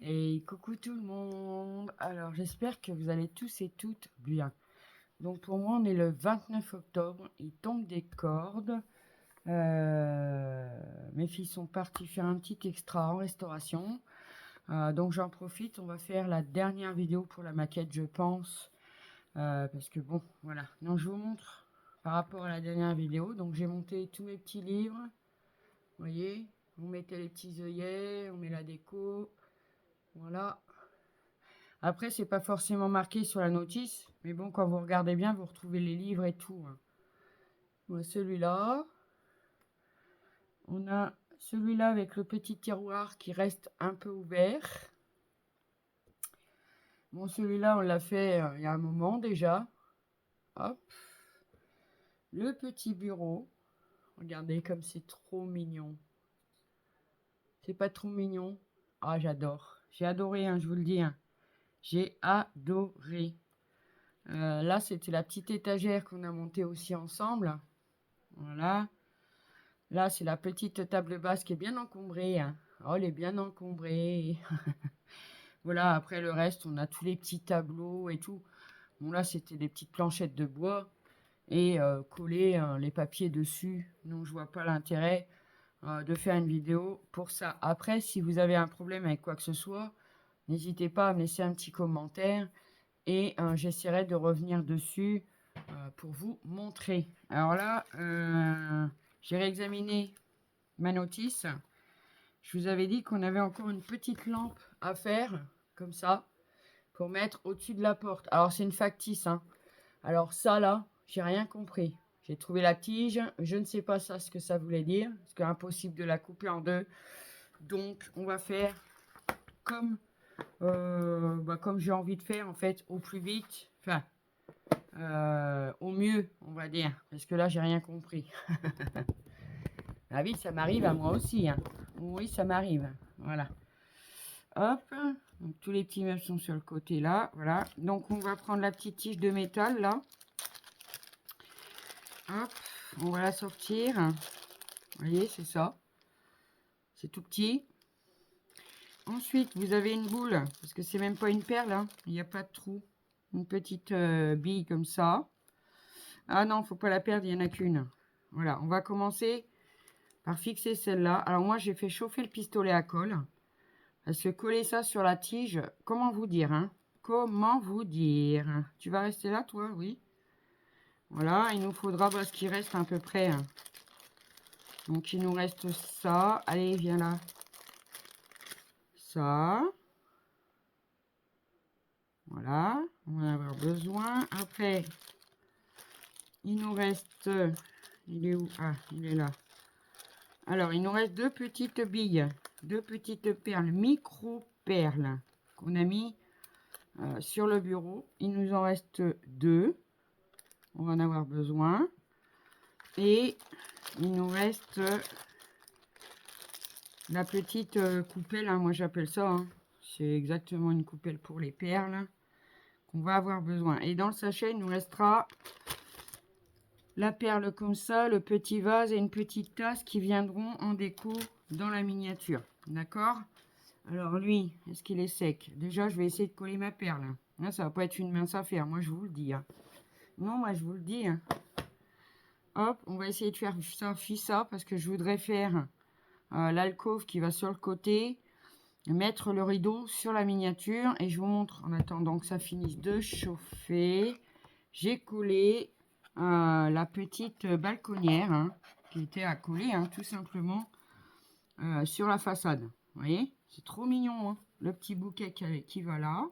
Et coucou tout le monde. Alors j'espère que vous allez tous et toutes bien. Donc pour moi on est le 29 octobre, il tombe des cordes. Mes filles sont parties faire un petit extra en restauration. Donc j'en profite, on va faire la dernière vidéo pour la maquette je pense. Parce que bon voilà, donc je vous montre par rapport à la dernière vidéo. Donc j'ai monté tous mes petits livres. Vous voyez, on mettait les petits œillets, on met la déco. Voilà. Après, c'est pas forcément marqué sur la notice, mais bon, quand vous regardez bien, vous retrouvez les livres et tout. Voilà, celui-là. On a celui-là avec le petit tiroir qui reste un peu ouvert. Bon, celui-là, on l'a fait il y a un moment déjà. Hop. Le petit bureau. Regardez comme c'est trop mignon. C'est pas trop mignon? Ah, j'adore. J'ai adoré, hein, je vous le dis. Hein. J'ai adoré. Là, c'était la petite étagère qu'on a montée aussi ensemble. Voilà. Là, c'est la petite table basse qui est bien encombrée. Hein. Oh, elle est bien encombrée. Voilà, après le reste, on a tous les petits tableaux et tout. Bon, là, c'était des petites planchettes de bois et coller les papiers dessus. Donc, je vois pas l'intérêt de faire une vidéo pour ça. Après, si vous avez un problème avec quoi que ce soit, n'hésitez pas à me laisser un petit commentaire et j'essaierai de revenir dessus pour vous montrer. Alors là, j'ai réexaminé ma notice. Je vous avais dit qu'on avait encore une petite lampe à faire, comme ça, pour mettre au-dessus de la porte. Alors, c'est une factice, hein. Alors, ça, là, j'ai rien compris. J'ai trouvé la tige, je ne sais pas ça, ce que ça voulait dire, parce que impossible de la couper en deux. Donc, on va faire comme, comme j'ai envie de faire, en fait, au plus vite. Enfin, au mieux, on va dire, parce que là, j'ai rien compris. Ah oui, ça m'arrive à moi aussi, hein. Oui, ça m'arrive. Voilà. Hop. Donc, tous les petits meubles sont sur le côté là. Voilà. Donc, on va prendre la petite tige de métal là. Hop. On va la sortir. Vous voyez, c'est ça. C'est tout petit. Ensuite, vous avez une boule. Parce que c'est même pas une perle. Hein. Il n'y a pas de trou. Une petite bille comme ça. Ah non, faut pas la perdre. Il n'y en a qu'une. Voilà. On va commencer par fixer celle-là. Alors, moi, j'ai fait chauffer le pistolet à colle. Parce que coller ça sur la tige, comment vous dire, hein? Comment vous dire? Tu vas rester là, toi? Oui. Voilà, il nous faudra parce qu'il reste à peu près. Hein. Donc, il nous reste ça. Allez, viens là. Ça. Voilà, on va en avoir besoin. Après, il nous reste... Il est où? Ah, il est là. Alors, il nous reste deux petites billes. Deux petites perles, micro-perles, qu'on a mis sur le bureau. Il nous en reste deux. On va en avoir besoin. Et il nous reste la petite coupelle, hein, moi j'appelle ça. Hein. C'est exactement une coupelle pour les perles qu'on va avoir besoin. Et dans le sachet, il nous restera la perle comme ça, le petit vase et une petite tasse qui viendront en déco dans la miniature. D'accord? Alors lui, est-ce qu'il est sec? Déjà, je vais essayer de coller ma perle. Là, ça va pas être une mince affaire, moi je vous le dis. Hein. Non, moi je vous le dis. Hein. Hop, on va essayer de faire ça, parce que je voudrais faire l'alcôve qui va sur le côté, mettre le rideau sur la miniature et je vous montre en attendant que ça finisse de chauffer. J'ai collé la petite balconnière hein, qui était à coller hein, tout simplement sur la façade. Vous voyez, c'est trop mignon hein, le petit bouquet qui va là.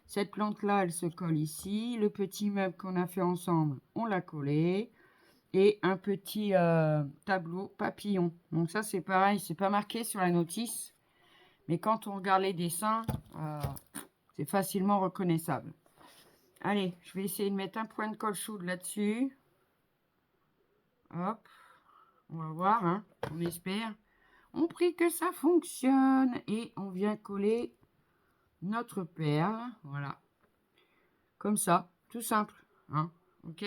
Cette plante là elle se colle ici. Le petit meuble qu'on a fait ensemble on l'a collé. Et un petit tableau papillon. Donc ça, c'est pareil, c'est pas marqué sur la notice. Mais quand on regarde les dessins, c'est facilement reconnaissable. Allez, je vais essayer de mettre un point de colle chaude là-dessus. Hop, on va voir, hein, on espère. On prie que ça fonctionne. Et on vient coller notre perle. Voilà. Comme ça, tout simple. Hein, ok.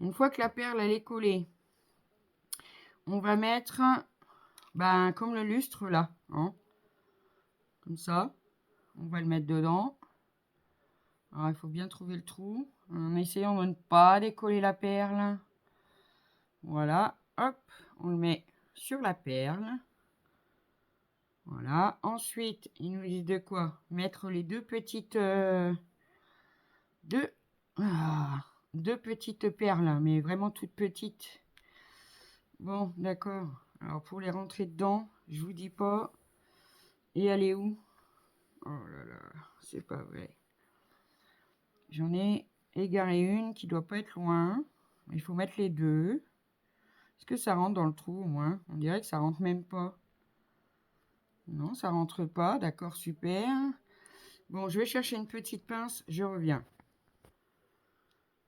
Une fois que la perle, elle est collée, on va mettre... comme le lustre là, hein, comme ça. On va le mettre dedans. Alors, il faut bien trouver le trou en essayant de ne pas décoller la perle. Voilà, hop, on le met sur la perle. Voilà, ensuite, il nous dit de quoi? Mettre les deux petites perles, mais vraiment toutes petites. Bon, d'accord. Alors, pour les rentrer dedans, je vous dis pas. Et elle est où? Oh là là, c'est pas vrai. J'en ai égaré une qui doit pas être loin. Il faut mettre les deux. Est-ce que ça rentre dans le trou au moins? On dirait que ça rentre même pas. Non, ça rentre pas. D'accord, super. Bon, je vais chercher une petite pince. Je reviens.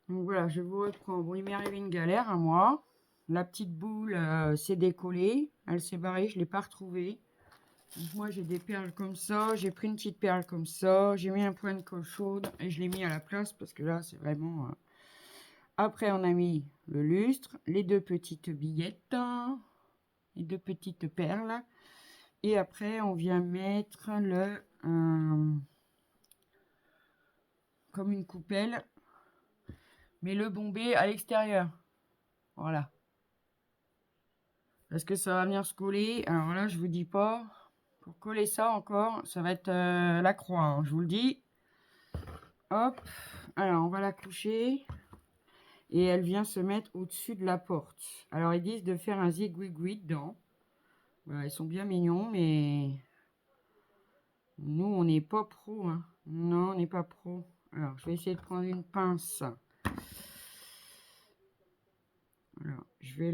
Donc voilà, je vous reprends. Bon, il m'est arrivé une galère à moi. La petite boule s'est décollée. Elle s'est barrée, je ne l'ai pas retrouvée. Donc moi, j'ai des perles comme ça. J'ai pris une petite perle comme ça. J'ai mis un point de colle chaude et je l'ai mis à la place parce que là, c'est vraiment... Après, on a mis le lustre, les deux petites billettes, les deux petites perles. Et après, on vient mettre le... comme une coupelle, mais le bombé à l'extérieur. Voilà. Parce que ça va venir se coller. Alors là, je vous dis pas. Pour coller ça encore, ça va être la croix, hein, je vous le dis. Hop. Alors, on va la coucher. Et elle vient se mettre au-dessus de la porte. Alors, ils disent de faire un zigouigoui dedans. Voilà, ils sont bien mignons, mais... Nous, on n'est pas pro. Hein. Non, on n'est pas pro. Alors, je vais essayer de prendre une pince. Alors, je vais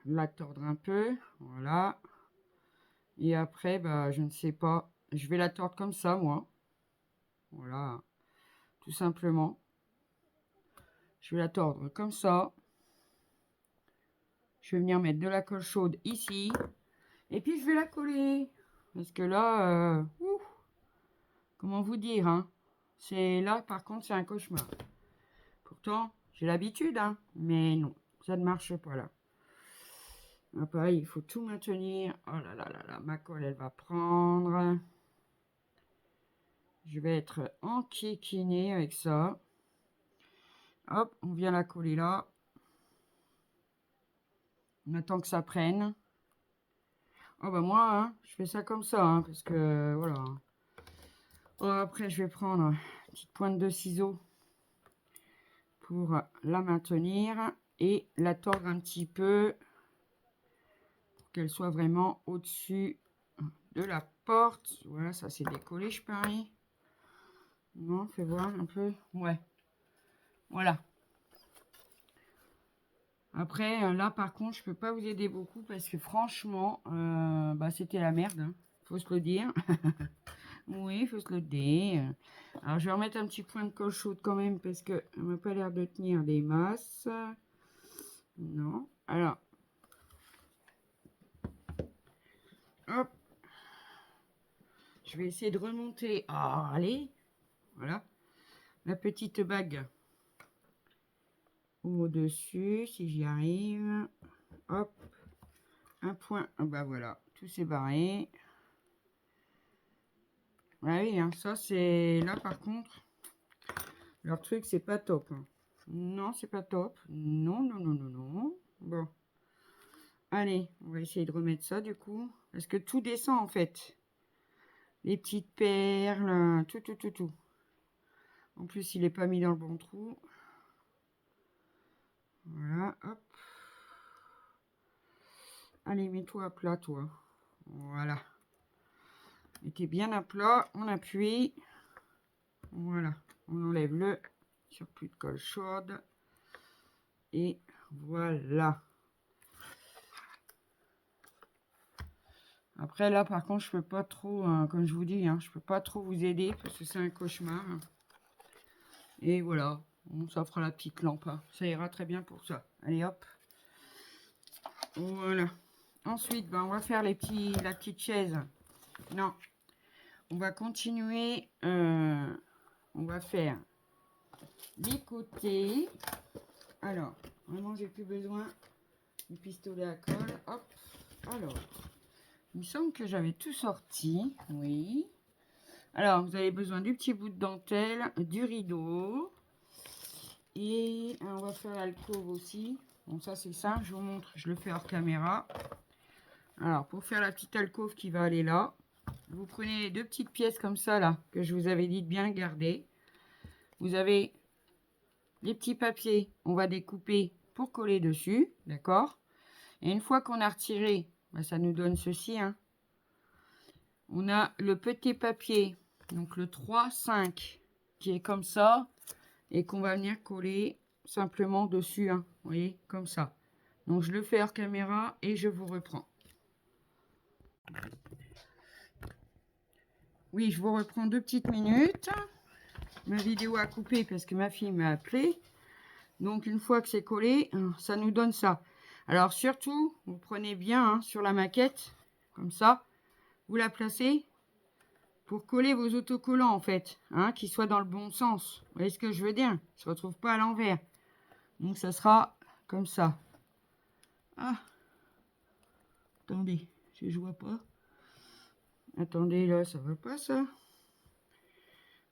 la tordre un peu. Voilà. Et après, bah, je ne sais pas. Je vais la tordre comme ça, moi. Voilà. Tout simplement. Je vais la tordre comme ça. Je vais venir mettre de la colle chaude ici. Et puis, je vais la coller. Parce que là, comment vous dire, hein, c'est là, par contre, c'est un cauchemar. Pourtant, j'ai l'habitude, hein, mais non, ça ne marche pas là. Ah, pareil, il faut tout maintenir. Oh là là là là, ma colle, elle va prendre. Je vais être enquiquinée avec ça. Hop, on vient la coller là. On attend que ça prenne. Oh bah moi, hein, je fais ça comme ça, hein, parce que voilà. Oh, après, je vais prendre une petite pointe de ciseau pour la maintenir et la tordre un petit peu pour qu'elle soit vraiment au-dessus de la porte. Voilà, ça s'est décollé, je parie. Non, fais voir un peu. Ouais. Voilà. Après, là, par contre, je peux pas vous aider beaucoup parce que franchement, bah, c'était la merde. Hein. Faut se le dire. Oui, faut se le dire. Alors, je vais remettre un petit point de colle chaude quand même parce que elle m'a pas l'air de tenir des masses. Non. Alors. Hop. Je vais essayer de remonter. Ah, allez. Voilà. La petite bague au-dessus, si j'y arrive. Hop. Un point. Ah bah voilà. Tout s'est barré. Ah oui, hein, ça c'est... Là par contre, leur truc c'est pas top. Hein. Non, c'est pas top. Non, non, non, non, non. Bon. Allez, on va essayer de remettre ça du coup. Parce que tout descend en fait. Les petites perles, tout, tout, tout, tout. En plus, il n'est pas mis dans le bon trou. Voilà, hop. Allez, mets-toi à plat, toi. Voilà. Mettez bien à plat, on appuie. Voilà, on enlève le surplus de colle chaude. Et voilà. Après, là, par contre, je peux pas trop, comme je vous dis, hein, je peux pas trop vous aider parce que c'est un cauchemar. Et voilà, ça fera la petite lampe. Hein. Ça ira très bien pour ça. Allez, hop. Voilà. Ensuite, ben, on va faire la petite chaise. Non. On va continuer. On va faire les côtés. Alors, vraiment, j'ai plus besoin du pistolet à colle. Hop. Alors, il me semble que j'avais tout sorti. Oui. Alors, vous avez besoin du petit bout de dentelle, du rideau. Et on va faire l'alcôve aussi. Bon, ça c'est simple, je vous montre, je le fais hors caméra. Alors, pour faire la petite alcôve qui va aller là, vous prenez les deux petites pièces comme ça, là, que je vous avais dit de bien garder. Vous avez les petits papiers, on va découper pour coller dessus, d'accord? Et une fois qu'on a retiré, bah, ça nous donne ceci, hein. On a le petit papier, donc le 3-5, qui est comme ça, et qu'on va venir coller simplement dessus, hein, vous voyez, comme ça. Donc je le fais hors caméra et je vous reprends. Oui, je vous reprends 2 petites minutes. Ma vidéo a coupé parce que ma fille m'a appelé. Donc une fois que c'est collé, ça nous donne ça. Alors surtout, vous prenez bien, hein, sur la maquette, comme ça, vous la placez pour coller vos autocollants en fait, hein, qu'ils soient dans le bon sens. Vous voyez ce que je veux dire? Ils ne se retrouvent pas à l'envers. Donc ça sera comme ça. Ah, attendez, je vois pas. Attendez, là, ça va pas ça.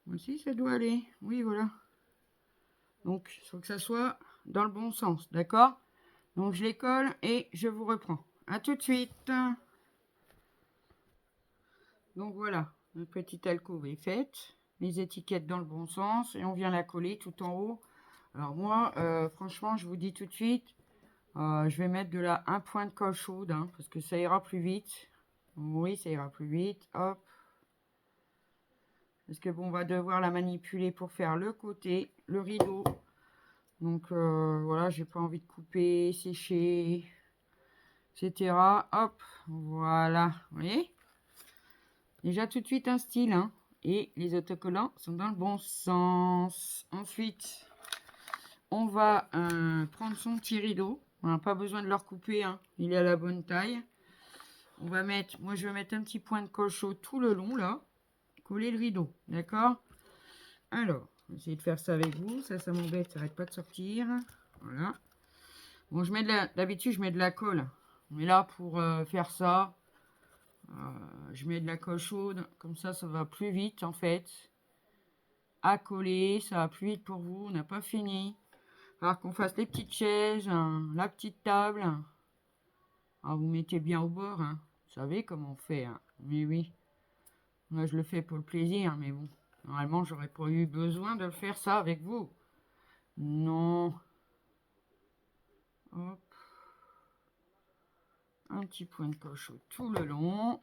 Moi aussi, ça doit aller. Oui, voilà. Donc, il faut que ça soit dans le bon sens, d'accord? Donc, je les colle et je vous reprends. À tout de suite. Donc, voilà, notre petite alcôve est faite. Les étiquettes dans le bon sens et on vient la coller tout en haut. Alors, moi, franchement, je vous dis tout de suite, je vais mettre de la 1 point de colle chaude, hein, parce que ça ira plus vite. Oui, ça ira plus vite. Hop. Parce que bon, on va devoir la manipuler pour faire le côté, le rideau. Donc voilà, j'ai pas envie de couper, sécher, etc. Hop, voilà, vous voyez. Déjà tout de suite un style, hein. Et les autocollants sont dans le bon sens. Ensuite, on va prendre son petit rideau. On n'a pas besoin de le recouper, hein. Il est à la bonne taille. On va mettre, moi je vais mettre un petit point de colle chaud tout le long là. Coller le rideau, d'accord? Alors, je vais essayer de faire ça avec vous. Ça m'embête, ça n'arrête pas de sortir. Voilà. Bon, je mets d'habitude, je mets de la colle. Mais là, pour faire ça, je mets de la colle chaude. Comme ça va plus vite, en fait. À coller, ça va plus vite pour vous. On n'a pas fini. Il va falloir qu'on fasse les petites chaises, la petite table. Alors, vous mettez bien au bord, hein. Vous savez comment on fait, hein. Mais oui. Moi, je le fais pour le plaisir, mais bon. Normalement, j'aurais pas eu besoin de faire ça avec vous. Non. Hop. Un petit point de coche tout le long.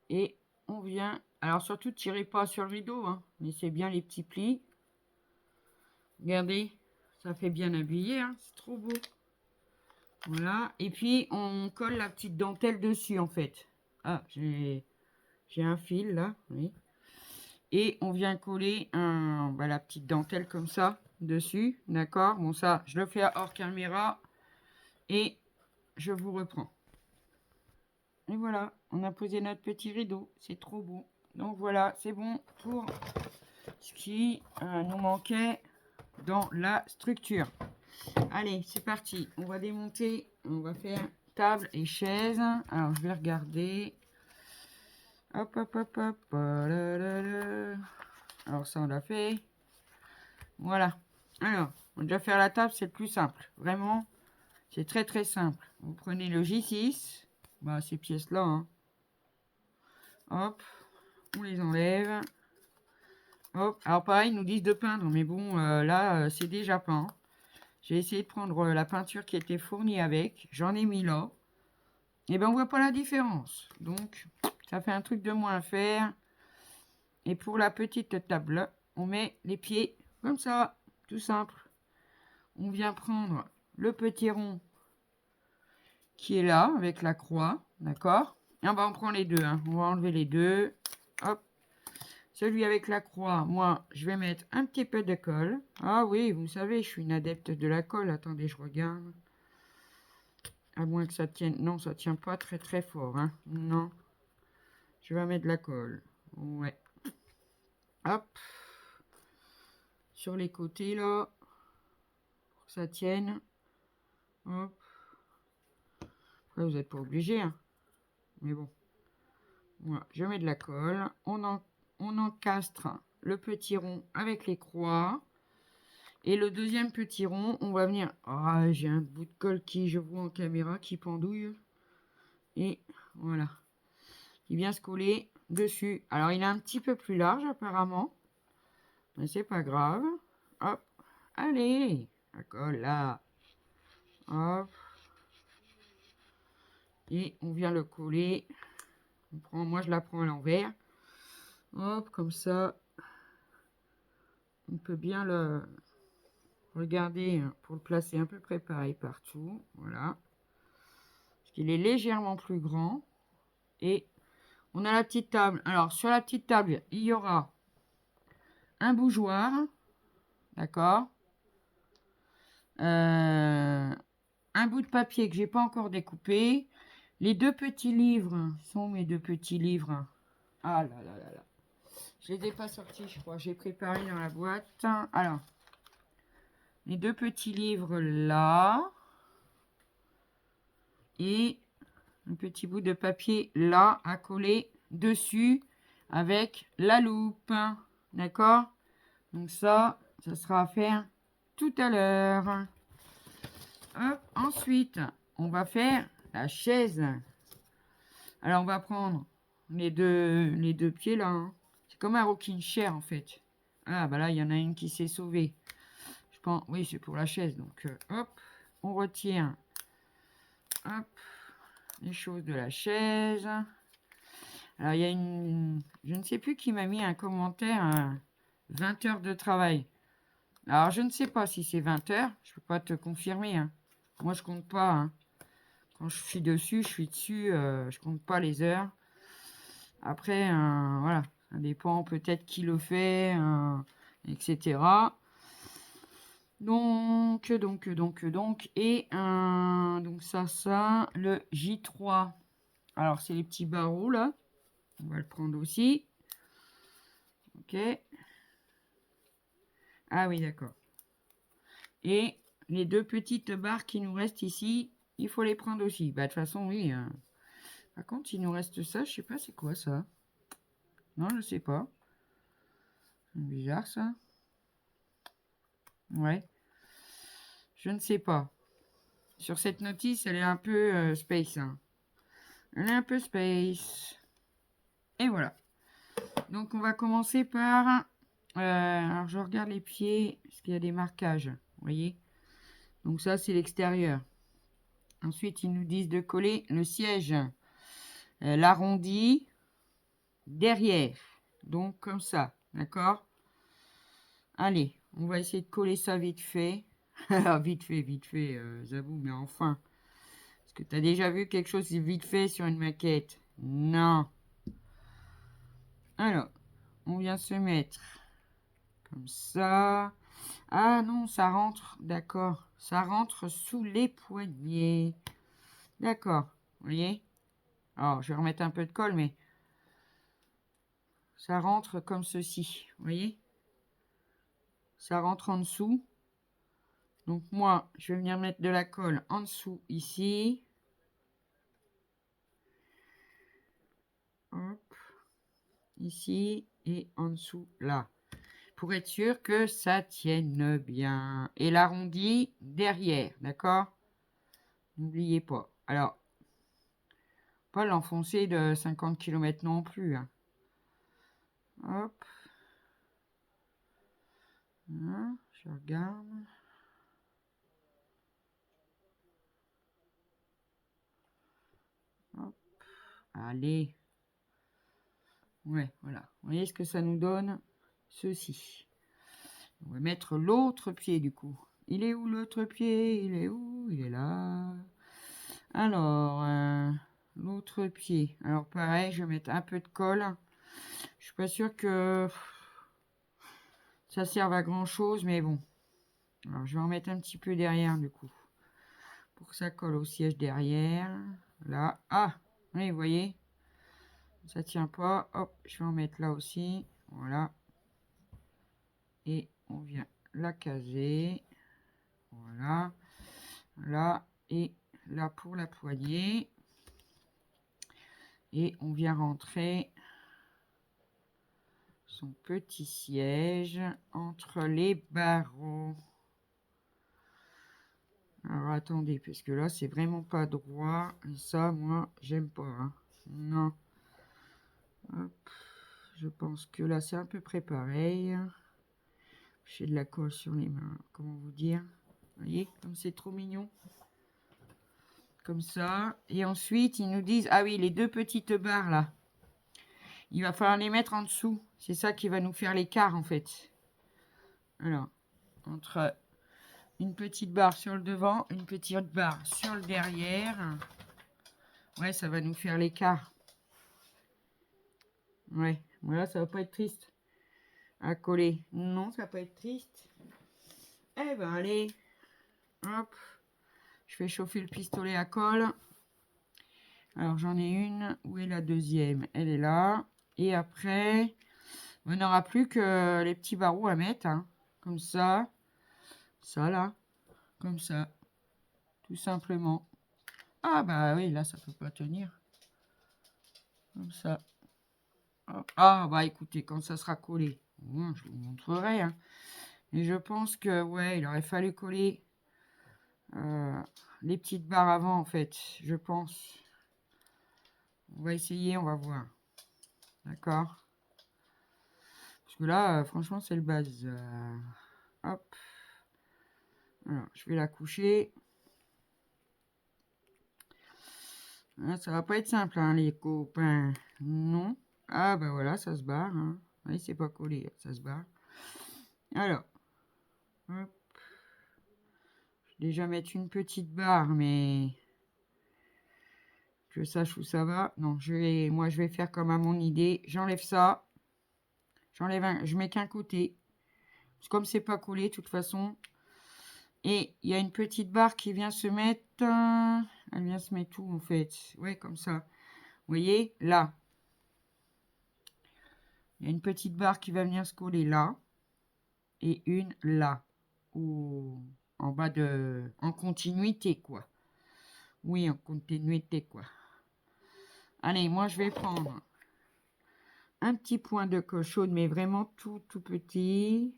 Et on vient... Alors, surtout, tirez pas sur le rideau, hein. Laissez bien les petits plis. Regardez, ça fait bien habillé, hein. C'est trop beau. Voilà. Et puis, on colle la petite dentelle dessus, en fait. Ah, j'ai un fil, là. Oui. Et on vient coller la petite dentelle comme ça, dessus. D'accord? Bon, ça, je le fais hors caméra. Et je vous reprends. Et voilà, on a posé notre petit rideau. C'est trop beau. Donc voilà, c'est bon pour ce qui nous manquait dans la structure. Allez, c'est parti. On va démonter, on va faire table et chaise. Alors, je vais regarder. Hop, hop, hop, hop. Alors, ça, on l'a fait. Voilà. Alors, on va déjà faire la table, c'est le plus simple. Vraiment, c'est très, très simple. Vous prenez le J6. Bah, ces pièces-là, hein. Hop, on les enlève. Hop, alors pareil, ils nous disent de peindre, mais bon, là, c'est déjà peint. J'ai essayé de prendre la peinture qui était fournie avec. J'en ai mis là. Et ben, on voit pas la différence. Donc, ça fait un truc de moins à faire. Et pour la petite table, on met les pieds comme ça, tout simple. On vient prendre le petit rond qui est là, avec la croix, d'accord? Et on prend les deux, hein. On va enlever les deux. Hop. Celui avec la croix, moi, je vais mettre un petit peu de colle. Ah oui, vous savez, je suis une adepte de la colle. Attendez, je regarde. À moins que ça tienne... Non, ça tient pas très très fort, hein. Non. Je vais mettre de la colle. Ouais. Hop. Sur les côtés, là. Pour que ça tienne. Hop. Après, vous n'êtes pas obligé, hein. Mais bon. Voilà, je mets de la colle. On on encastre le petit rond avec les croix. Et le deuxième petit rond, on va venir... Ah, j'ai un bout de colle qui, je vois en caméra, qui pendouille. Et voilà. Il vient se coller dessus. Alors, il est un petit peu plus large, apparemment. Mais c'est pas grave. Hop. Allez. La colle, là. Hop. Et on vient le coller. Moi, je la prends à l'envers. Hop, comme ça. On peut bien le regarder pour le placer à peu près pareil partout. Voilà. Parce qu'il est légèrement plus grand. Et on a la petite table. Alors, sur la petite table, il y aura un bougeoir. D'accord. Un bout de papier que j'ai pas encore découpé. Les deux petits livres. Sont mes deux petits livres. Ah là là là là. Je les ai pas sortis, je crois. J'ai préparé dans la boîte. Alors, les deux petits livres là. Et un petit bout de papier là à coller dessus avec la loupe. D'accord? Donc ça sera à faire tout à l'heure. Ensuite, on va faire la chaise. Alors, on va prendre les deux pieds là. Hein. C'est comme un rocking chair en fait. Ah, bah là, il y en a une qui s'est sauvée. Je pense, oui, c'est pour la chaise. Donc, hop, on retire hop, les choses de la chaise. Alors, il y a je ne sais plus qui m'a mis un commentaire, 20 heures de travail. Alors, je ne sais pas si c'est 20 heures. Je ne peux pas te confirmer. Hein. Moi, je compte pas. Hein. Quand je suis dessus, je compte pas les heures. Après, voilà, ça dépend peut-être qui le fait, etc. Donc, et donc ça, le J3. Alors, c'est les petits barreaux, là. On va le prendre aussi. Ok. Ah oui, d'accord. Et les deux petites barres qui nous restent ici, il faut les prendre aussi. Bah, de toute façon, oui. Par contre, il nous reste ça. Je sais pas c'est quoi ça. Non, je sais pas. C'est bizarre ça. Ouais. Je ne sais pas. Sur cette notice, elle est un peu space. Hein. Elle est un peu space. Et voilà. Donc, on va commencer par... alors, je regarde les pieds. Parce qu'il y a des marquages. Vous voyez? Donc, ça, c'est l'extérieur. Ensuite, ils nous disent de coller le siège. L'arrondi derrière. Donc, comme ça. D'accord? Allez, on va essayer de coller ça vite fait. vite fait, Zabou, mais enfin. Est-ce que tu as déjà vu quelque chose vite fait sur une maquette? Non. Alors, on vient se mettre comme ça. Ah non, ça rentre, d'accord. Ça rentre sous les poignets. D'accord, vous voyez? Alors, je vais remettre un peu de colle, mais ça rentre comme ceci, vous voyez? Ça rentre en dessous. Donc moi, je vais venir mettre de la colle en dessous ici. Hop. Ici et en dessous là. Pour être sûr que ça tienne bien. Et l'arrondi derrière, d'accord? N'oubliez pas. Alors, pas l'enfoncer de 50 km non plus. Hein. Hop. Hein, je regarde. Hop. Allez. Ouais, voilà. Vous voyez ce que ça nous donne? Ceci. On va mettre l'autre pied du coup. Il est où l'autre pied? Il est où? Il est là. Alors, l'autre pied. Alors pareil, je vais mettre un peu de colle. Je suis pas sûre que ça serve à grand chose, mais bon. Alors je vais en mettre un petit peu derrière du coup. Pour que ça colle au siège derrière. Là. Ah, oui, vous voyez. Ça tient pas. Hop, je vais en mettre là aussi. Voilà. Et on vient la caser. Voilà. Là. Et là pour la poignée. Et on vient rentrer son petit siège entre les barreaux. Alors attendez, parce que là c'est vraiment pas droit. Et ça, moi, j'aime pas. Hein. Non. Hop. Je pense que là c'est à peu près pareil. J'ai de la colle sur les mains. Comment vous dire? Vous voyez, comme c'est trop mignon. Comme ça. Et ensuite, ils nous disent, ah oui, les deux petites barres là. Il va falloir les mettre en dessous. C'est ça qui va nous faire l'écart en fait. Alors, entre une petite barre sur le devant, une petite barre sur le derrière. Ouais, ça va nous faire l'écart. Ouais, voilà, ça va pas être triste à coller. Non, ça va pas être triste. Eh ben, allez. Hop. Je fais chauffer le pistolet à colle. Alors, j'en ai une. Où est la deuxième? Elle est là. Et après, on n'aura plus que les petits barreaux à mettre. Hein. Comme ça. Ça, là. Comme ça. Tout simplement. Ah, bah oui, là, ça peut pas tenir. Comme ça. Hop. Ah, bah écoutez, quand ça sera collé, je vous montrerai. Hein. Et je pense que, ouais, il aurait fallu coller les petites barres avant, en fait. Je pense. On va essayer, on va voir. D'accord? Parce que là, franchement, c'est le base. Hop. Alors, je vais la coucher. Là, ça va pas être simple, hein, les copains. Non. Ah, bah voilà, ça se barre. Hein. Oui, c'est pas collé, ça se barre. Alors. Hop. Je vais déjà mettre une petite barre, mais que je sache où ça va. Non, moi, je vais faire comme à mon idée. J'enlève ça. Je mets qu'un côté. Comme c'est pas collé, de toute façon. Et il y a une petite barre qui vient se mettre... elle vient se mettre où, en fait? Ouais, comme ça. Vous voyez, là. Il y a une petite barre qui va venir se coller là. Et une là. En bas de... En continuité, quoi. Oui, en continuité, quoi. Allez, moi, je vais prendre un petit point de colle chaude, mais vraiment tout petit.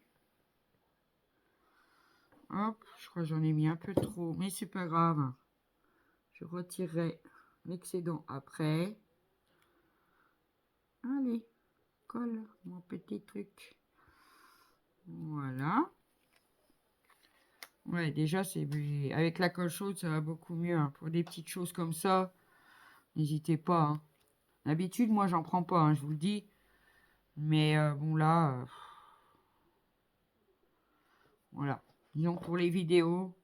Hop, je crois que j'en ai mis un peu trop, mais c'est pas grave. Je retirerai l'excédent après. Allez, colle mon petit truc. Voilà. Ouais, déjà, c'est avec la colle chaude, ça va beaucoup mieux. Hein. Pour des petites choses comme ça, n'hésitez pas. Hein. D'habitude, moi, j'en prends pas, hein, je vous le dis. Mais bon, là, voilà. Disons pour les vidéos,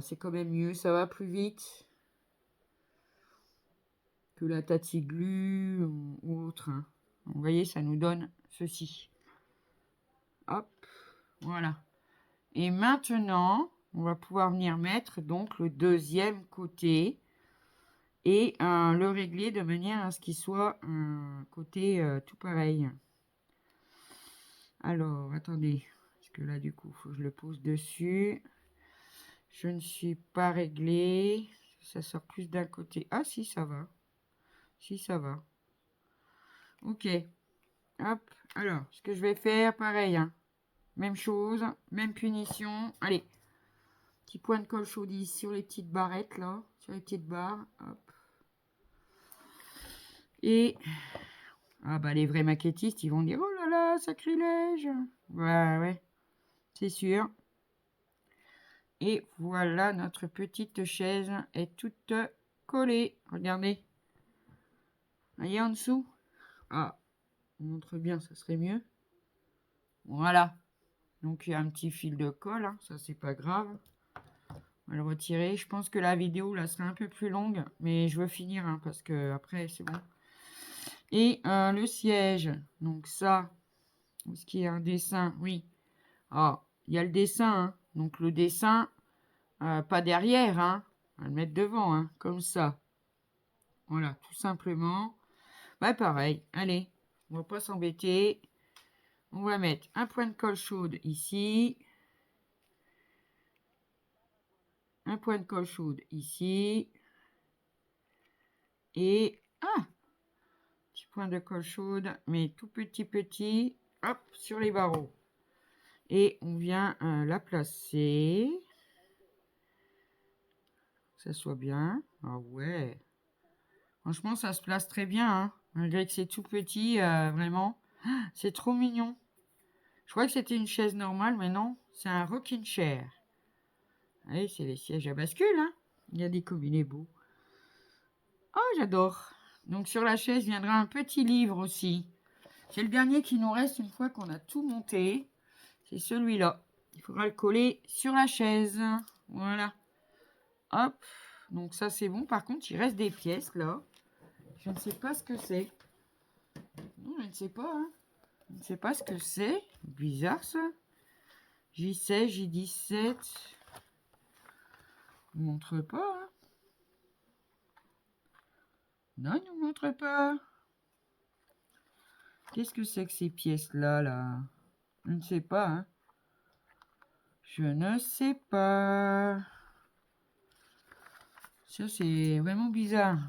c'est quand même mieux. Ça va plus vite que la Tatiglu ou autre. Hein. Vous voyez, ça nous donne ceci. Hop, voilà. Et maintenant, on va pouvoir venir mettre donc le deuxième côté et le régler de manière à ce qu'il soit un côté tout pareil. Alors, attendez, parce que là, du coup, il faut que je le pose dessus. Je ne suis pas réglé. Ça sort plus d'un côté. Ah, si, ça va. Si, ça va. Ok. Hop. Alors, ce que je vais faire, pareil. Hein. Même chose. Même punition. Allez. Petit point de colle chaude sur les petites barrettes, là. Sur les petites barres. Hop. Et... Ah, bah, les vrais maquettistes, ils vont dire, oh là là, sacrilège. Ouais, ouais. C'est sûr. Et voilà, notre petite chaise est toute collée. Regardez. Voyez en dessous. Ah, on montre bien, ça serait mieux. Voilà. Donc, il y a un petit fil de colle. Hein, ça, c'est pas grave. On va le retirer. Je pense que la vidéo, là, sera un peu plus longue. Mais je veux finir, hein, parce que après, c'est bon. Et le siège. Donc, ça. Est-ce qu'il y a un dessin? Oui. Ah, il y a le dessin. Hein. Donc, le dessin, pas derrière. Hein. On va le mettre devant, hein, comme ça. Voilà, tout simplement. Bah, pareil. Allez, on va pas s'embêter. On va mettre un point de colle chaude ici. Un point de colle chaude ici. Et petit point de colle chaude, mais tout petit, hop, sur les barreaux. Et on vient la placer. Que ça soit bien. Ah ouais. Franchement, ça se place très bien, hein. Malgré que c'est tout petit, vraiment. C'est trop mignon. Je crois que c'était une chaise normale, mais non, c'est un rocking chair. Allez, c'est les sièges à bascule, hein. Il y a des combinés beaux. Oh, j'adore. Donc sur la chaise viendra un petit livre aussi. C'est le dernier qui nous reste une fois qu'on a tout monté. C'est celui-là. Il faudra le coller sur la chaise. Voilà. Hop. Donc ça c'est bon. Par contre, il reste des pièces là. Je ne sais pas ce que c'est. Non, je ne sais pas. Hein. Je ne sais pas ce que c'est. Bizarre ça. J16, J17. Il ne montre pas. Hein. Non, il ne nous montre pas. Qu'est-ce que c'est que ces pièces-là, là? Je ne sais pas. Hein. Je ne sais pas. Ça, c'est vraiment bizarre.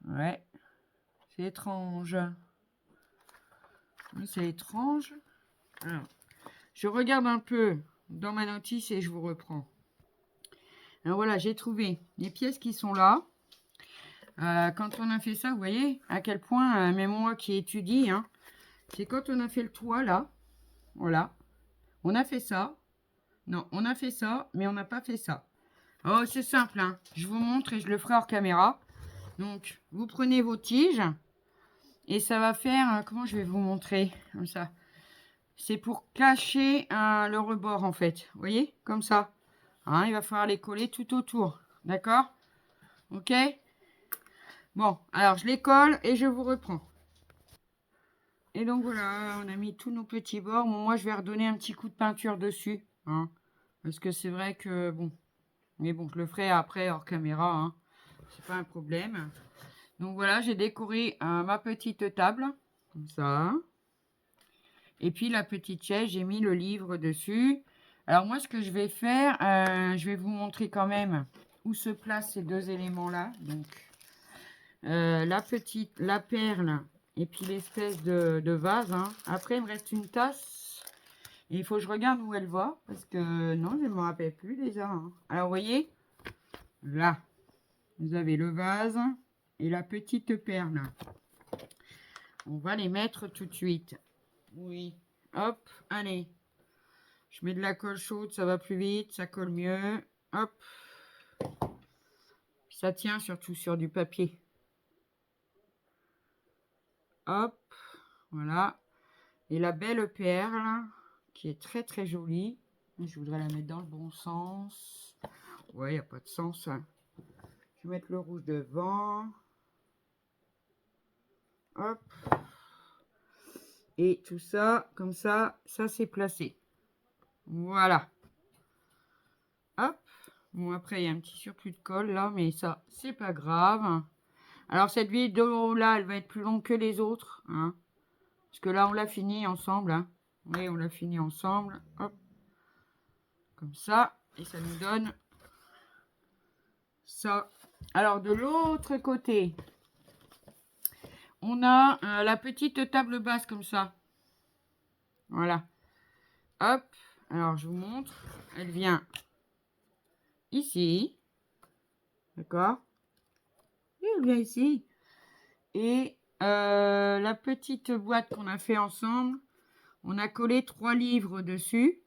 Ouais. C'est étrange. C'est étrange. Alors, je regarde un peu dans ma notice et je vous reprends. Alors voilà, j'ai trouvé les pièces qui sont là. Quand on a fait ça, vous voyez à quel point, même moi qui étudie, hein, c'est quand on a fait le toit là. Voilà. On a fait ça. Non, on a fait ça, mais on n'a pas fait ça. Oh, c'est simple, hein. Je vous montre et je le ferai hors caméra. Donc, vous prenez vos tiges et ça va faire... comment je vais vous montrer comme ça? C'est pour cacher le rebord, en fait. Vous voyez? Comme ça. Hein, il va falloir les coller tout autour. D'accord? Ok? Bon, alors je les colle et je vous reprends. Et donc voilà, on a mis tous nos petits bords. Bon, moi, je vais redonner un petit coup de peinture dessus. Hein, parce que c'est vrai que... Bon. Mais bon, je le ferai après hors caméra. Hein, c'est pas un problème. Donc voilà, j'ai décoré ma petite table. Comme ça. Et puis la petite chaise, j'ai mis le livre dessus. Alors moi, ce que je vais faire, je vais vous montrer quand même où se placent ces deux éléments-là. Donc, la perle et puis l'espèce de vase. Hein. Après, il me reste une tasse. Et il faut que je regarde où elle va. Parce que non, je ne me rappelle plus déjà. Hein. Alors, vous voyez, là, vous avez le vase et la petite perle. On va les mettre tout de suite. Oui. Hop, allez. Je mets de la colle chaude, ça va plus vite, ça colle mieux. Hop. Ça tient surtout sur du papier. Hop. Voilà. Et la belle perle, qui est très très jolie. Je voudrais la mettre dans le bon sens. Ouais, il n'y a pas de sens. Hein. Je vais mettre le rouge devant. Hop. Et tout ça, comme ça c'est placé. Voilà. Hop. Bon, après, il y a un petit surplus de colle là, mais ça, c'est pas grave. Alors, cette vidéo là, elle va être plus longue que les autres. Hein, parce que là, on l'a fini ensemble. Hein. Oui, on l'a fini ensemble. Hop. Comme ça. Et ça nous donne ça. Alors, de l'autre côté, on a la petite table basse comme ça. Voilà. Hop. Alors, je vous montre. Elle vient ici. D'accord? Elle vient ici. Et la petite boîte qu'on a fait ensemble, on a collé 3 livres dessus.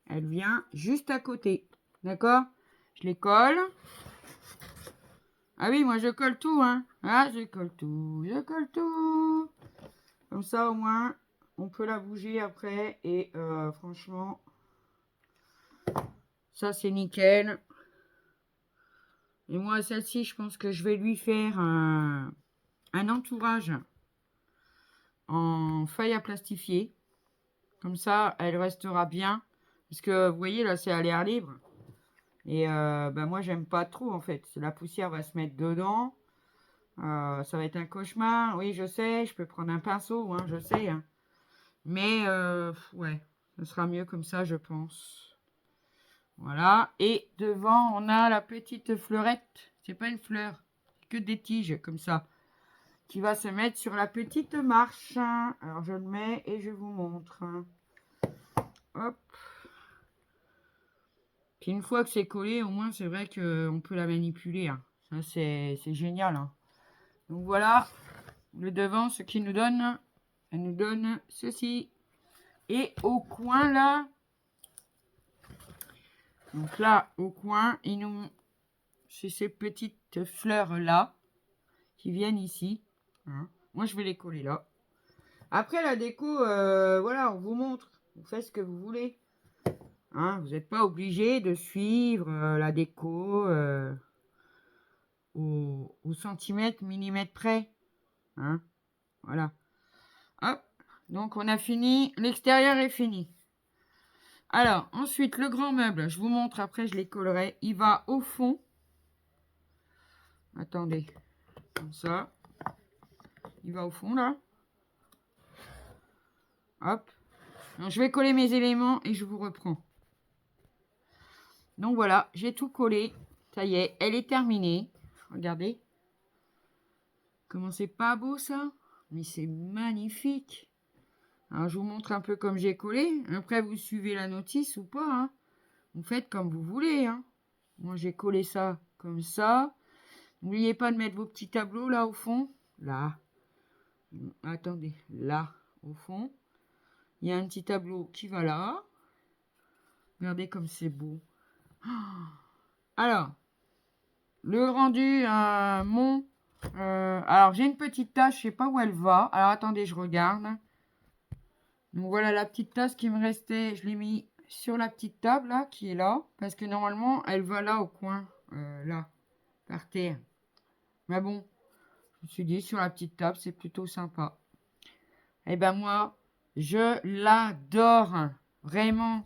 Elle vient juste à côté. D'accord? Je les colle. Ah oui, moi je colle tout, hein. Ah, je colle tout, je colle tout. Comme ça, au moins, on peut la bouger après. Et franchement, ça c'est nickel. Et moi, celle-ci, je pense que je vais lui faire un entourage en feuille à plastifier. Comme ça, elle restera bien. Parce que, vous voyez, là, c'est à l'air libre. Et ben moi, j'aime pas trop, en fait. La poussière va se mettre dedans. Ça va être un cauchemar. Oui, je sais, je peux prendre un pinceau, hein, je sais. Hein. Mais, ouais, ce sera mieux comme ça, je pense. Voilà. Et devant, on a la petite fleurette. C'est pas une fleur. que des tiges comme ça, qui va se mettre sur la petite marche. Alors je le mets et je vous montre. Hop. Puis une fois que c'est collé, au moins c'est vrai qu'on peut la manipuler. Ça c'est génial. Donc voilà, le devant, ce qui nous donne, elle nous donne ceci. Et au coin là, donc là au coin, c'est ces petites fleurs là qui viennent ici. Moi je vais les coller là. Après la déco, voilà, on vous montre, vous faites ce que vous voulez. Vous n'êtes pas obligé de suivre la déco au centimètre, millimètre près. Voilà. Hop. Donc on a fini. L'extérieur est fini. Alors, ensuite, le grand meuble. Je vous montre, après je les collerai. Il va au fond. Attendez. Comme ça. Il va au fond, là. Hop. Donc, je vais coller mes éléments et je vous reprends. Donc voilà, j'ai tout collé. Ça y est, elle est terminée. Regardez. Comment c'est pas beau, ça? Mais c'est magnifique. Alors, je vous montre un peu comme j'ai collé. Après, vous suivez la notice ou pas. Vous faites comme vous voulez. Moi, j'ai collé ça comme ça. N'oubliez pas de mettre vos petits tableaux là au fond. Là. Attendez. Là, au fond. Il y a un petit tableau qui va là. Regardez comme c'est beau. Alors, le rendu, alors, j'ai une petite tache. Je sais pas où elle va. Alors, attendez, je regarde. Donc, voilà la petite tasse qui me restait. Je l'ai mis sur la petite table là, qui est là. Parce que normalement, elle va là au coin. Là. Par terre. Mais bon, je me suis dit, sur la petite table, c'est plutôt sympa. Eh ben moi, je l'adore. Vraiment.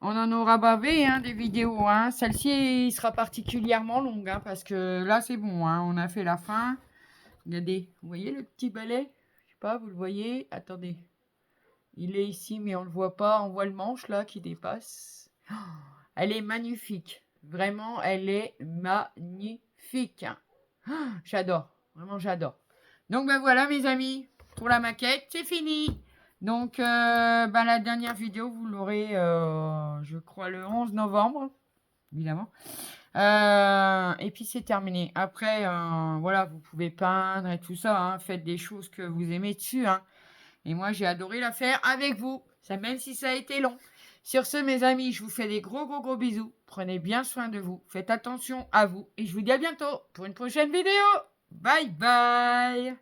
On en aura bavé des vidéos. Celle-ci sera particulièrement longue. Parce que là, c'est bon. On a fait la fin. Regardez. Vous voyez le petit balai? Je sais pas, vous le voyez? Attendez. Il est ici, mais on ne le voit pas. On voit le manche là qui dépasse. Elle est magnifique. Vraiment, elle est magnifique. J'adore. Vraiment, j'adore. Donc, ben voilà, mes amis. Pour la maquette, c'est fini. Donc, la dernière vidéo, vous l'aurez, je crois, le 11 novembre. Évidemment. Et puis, c'est terminé. Après, voilà, vous pouvez peindre et tout ça. Faites des choses que vous aimez dessus. Et moi, j'ai adoré la faire avec vous. Ça, même si ça a été long. Sur ce, mes amis, je vous fais des gros, gros, gros bisous. Prenez bien soin de vous. Faites attention à vous. Et je vous dis à bientôt pour une prochaine vidéo. Bye, bye.